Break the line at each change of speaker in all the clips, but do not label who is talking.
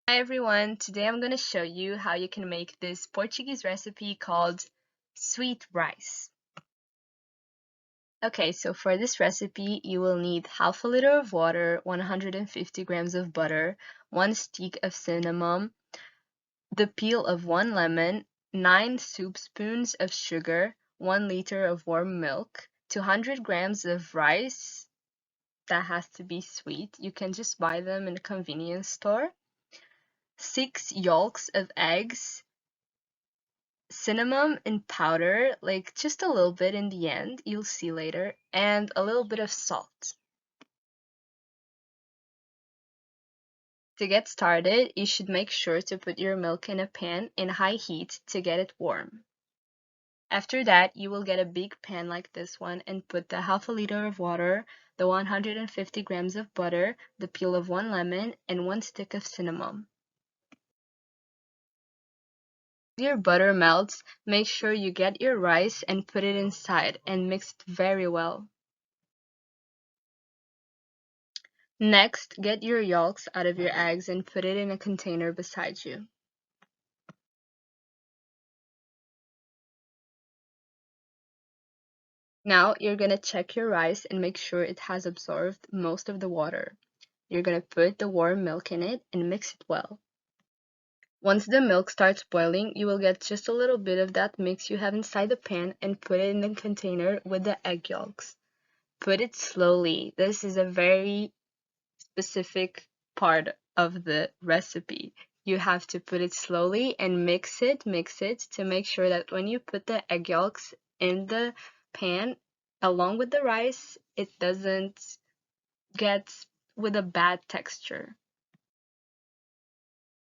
Hi everyone, today I'm going to show you how you can make this Portuguese recipe called sweet rice. Okay, so for this recipe you will need half a liter of water, 150 grams of butter, 1 stick of cinnamon, the peel of 1 lemon, 9 soup spoons of sugar, 1 liter of warm milk, 200 grams of rice that has to be sweet. You can just buy them in a convenience store. 6 yolks of eggs, cinnamon in powder, like just a little bit in the end, you'll see later, and a little bit of salt. To get started, you should make sure to put your milk in a pan in high heat to get it warm. After that, you will get a big pan like this one and put the half a liter of water, the 150 grams of butter, the peel of 1 lemon, and 1 stick of cinnamon. As your butter melts, make sure you get your rice and put it inside and mix it very well. Next, get your yolks out of your eggs and put it in a container beside you. Now, you're going to check your rice and make sure it has absorbed most of the water. You're going to put the warm milk in it and mix it well. Once the milk starts boiling, you will get just a little bit of that mix you have inside the pan and put it in the container with the egg yolks. Put it slowly. This is a very specific part of the recipe. You have to put it slowly and mix it to make sure that when you put the egg yolks in the pan along with the rice, it doesn't get with a bad texture.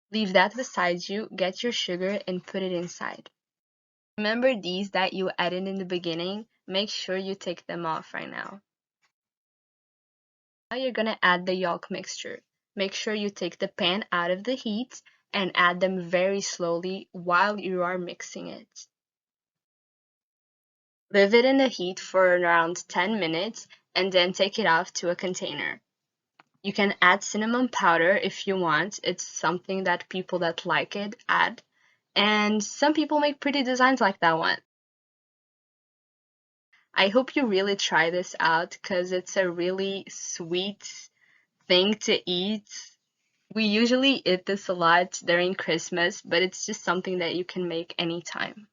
Leave that beside you, get your sugar and put it inside. Remember these that you added in the beginning, make sure you take them off right now. Now you're going to add the yolk mixture. Make sure you take the pan out of the heat and add them very slowly while you are mixing it. Leave it in the heat for around 10 minutes and then take it off to a container. You can add cinnamon powder if you want. It's something that people that like it add. And some people make pretty designs like that one. I hope you really try this out because it's a really sweet thing to eat. We usually eat this a lot during Christmas, but it's just something that you can make anytime.